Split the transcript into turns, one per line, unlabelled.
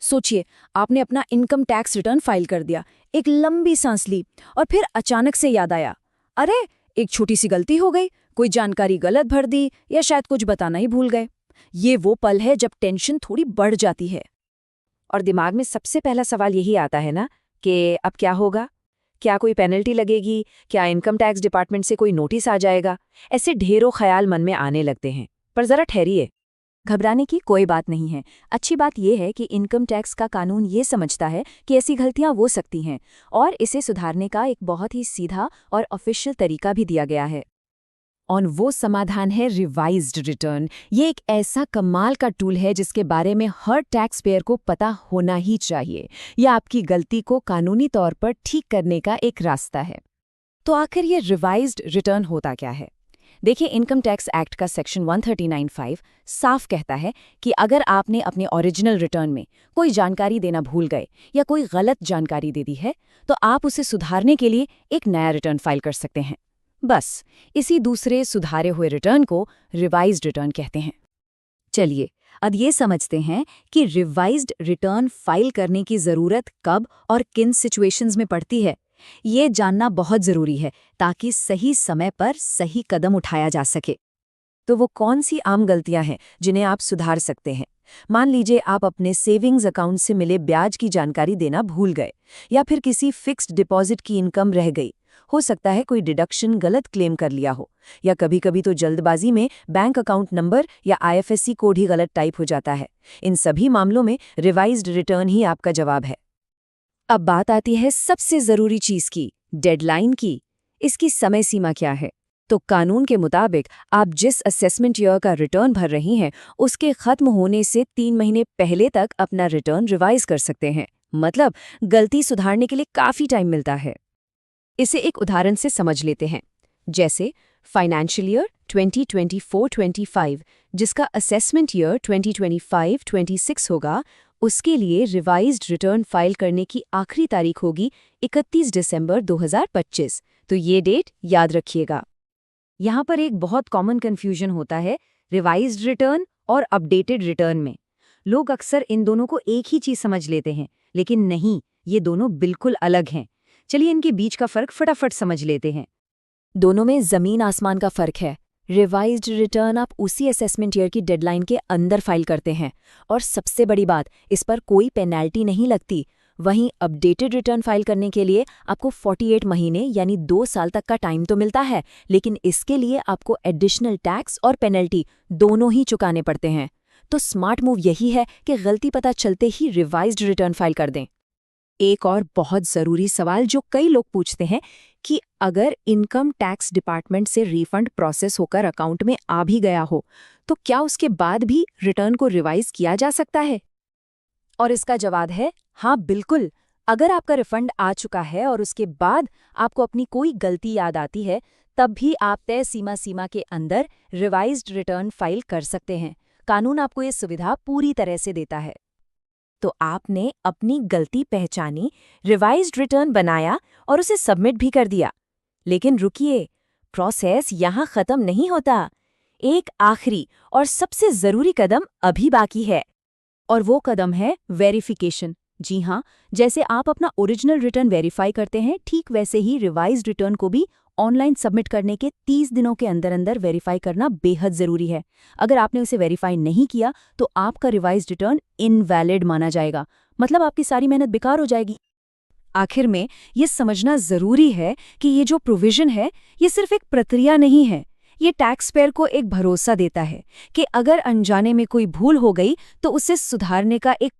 सोचिए, आपने अपना इनकम टैक्स रिटर्न फाइल कर दिया, एक लंबी सांस ली और फिर अचानक से याद आया, अरे एक छोटी सी गलती हो गई, कोई जानकारी गलत भर दी या शायद कुछ बताना ही भूल गए। ये वो पल है जब टेंशन थोड़ी बढ़ जाती है।
और दिमाग में सबसे पहला सवाल यही आता है ना कि अब क्या होगा? क्या कोई पेनल्टी लगेगी? क्या इनकम टैक्स डिपार्टमेंट से कोई नोटिस आ जाएगा? ऐसे ढेरों ख्याल मन में आने लगते हैं। पर जरा ठहरिए,
घबराने की कोई बात नहीं है। अच्छी बात यह है कि इनकम टैक्स का कानून ये समझता है कि ऐसी गलतियां हो सकती हैं और इसे सुधारने का एक बहुत ही सीधा और ऑफिशियल तरीका भी दिया गया है।
और वो समाधान है रिवाइज्ड रिटर्न। ये एक ऐसा कमाल का टूल है जिसके बारे में हर टैक्स पेयर को पता होना ही चाहिए। यह आपकी गलती को कानूनी तौर पर ठीक करने का एक रास्ता है। तो आखिर ये रिवाइज्ड रिटर्न होता क्या है? देखिए, इनकम टैक्स एक्ट का सेक्शन 139(5) साफ कहता है कि अगर आपने अपने ओरिजिनल रिटर्न में कोई जानकारी देना भूल गए या कोई गलत जानकारी दे दी है, तो आप उसे सुधारने के लिए एक नया रिटर्न फाइल कर सकते हैं। बस इसी दूसरे सुधारे हुए रिटर्न को रिवाइज्ड रिटर्न कहते हैं।
चलिए, अब ये समझते हैं कि रिवाइज्ड रिटर्न फाइल करने की ज़रूरत कब और किन सिचुएशंस में पड़ती है। ये जानना बहुत ज़रूरी है ताकि सही समय पर सही कदम उठाया जा सके।
तो वो कौन सी आम गलतियां हैं जिन्हें आप सुधार सकते हैं? मान लीजिए आप अपने सेविंग्स अकाउंट से मिले ब्याज की जानकारी देना भूल गए, या फिर किसी फिक्स्ड डिपॉजिट की इनकम रह गई। हो सकता है कोई डिडक्शन गलत क्लेम कर लिया हो, या कभी-कभी तो जल्दबाजी में बैंक अकाउंट नंबर या आईएफएससी कोड ही गलत टाइप हो जाता है। इन सभी मामलों में रिवाइज्ड रिटर्न ही आपका जवाब है। अब बात आती है सबसे जरूरी चीज की, डेडलाइन की। इसकी समय सीमा क्या है? तो कानून के मुताबिक आप जिस असेसमेंट ईयर का रिटर्न भर रही हैं, उसके खत्म होने से 3 महीने पहले तक अपना रिटर्न रिवाइज कर सकते हैं। मतलब गलती सुधारने के लिए काफी टाइम मिलता है। इसे एक उदाहरण से समझ लेते हैं। जैसे फाइनेंशियल ईयर 2024-25 जिसका असेसमेंट ईयर 2025-26 होगा, उसके लिए रिवाइज्ड रिटर्न फाइल करने की आखिरी तारीख होगी 31 दिसंबर 2025। तो ये डेट याद रखिएगा। यहाँ पर एक बहुत कॉमन कन्फ्यूजन होता है रिवाइज्ड रिटर्न और अपडेटेड रिटर्न में। लोग अक्सर इन दोनों को एक ही चीज समझ लेते हैं, लेकिन नहीं, ये दोनों बिल्कुल अलग हैं। चलिए इनके बीच का फर्क फटाफट समझ लेते हैं। दोनों में जमीन आसमान का फर्क है। रिवाइज्ड रिटर्न आप उसी असेसमेंट ईयर की डेडलाइन के अंदर फाइल करते हैं और सबसे बड़ी बात, इस पर कोई पेनल्टी नहीं लगती। वहीं अपडेटेड रिटर्न फाइल करने के लिए आपको 48 महीने यानी 2 साल तक का टाइम तो मिलता है, लेकिन इसके लिए आपको एडिशनल टैक्स और पेनल्टी दोनों ही चुकाने पड़ते हैं। तो स्मार्ट मूव यही है कि गलती पता चलते ही रिवाइज्ड रिटर्न फाइल कर दें। एक और बहुत ज़रूरी सवाल जो कई लोग पूछते हैं कि अगर इनकम टैक्स डिपार्टमेंट से रिफंड प्रोसेस होकर अकाउंट में आ भी गया हो, तो क्या उसके बाद भी रिटर्न को रिवाइज किया जा सकता है? और इसका जवाब है हाँ, बिल्कुल। अगर आपका रिफंड आ चुका है और उसके बाद आपको अपनी कोई गलती याद आती है, तब भी आप तय सीमा के अंदर रिवाइज्ड रिटर्न फाइल कर सकते हैं। कानून आपको ये सुविधा पूरी तरह से देता है। तो आपने अपनी गलती पहचानी, रिवाइज्ड रिटर्न बनाया और उसे सबमिट भी कर दिया। लेकिन रुकिए, प्रोसेस यहाँ खत्म नहीं होता। एक आखिरी और सबसे जरूरी कदम अभी बाकी है, और वो कदम है वेरिफिकेशन। जी हाँ, जैसे आप अपना ओरिजिनल रिटर्न वेरीफाई करते हैं, ठीक वैसे ही रिवाइज्ड रिटर्न को भी ऑनलाइन सबमिट करने के 30 दिनों के अंदर अंदर वेरीफाई करना बेहद जरूरी है। अगर आपने उसे वेरीफाई नहीं किया तो आपका रिवाइज्ड रिटर्न इनवैलिड माना जाएगा, मतलब आपकी सारी मेहनत बेकार हो जाएगी। आखिर में ये समझना जरूरी है कि ये जो प्रोविजन है, ये सिर्फ एक प्रक्रिया नहीं है। ये टैक्स पेयर को एक भरोसा देता है कि अगर अनजाने में कोई भूल हो गई तो उसे सुधारने का एक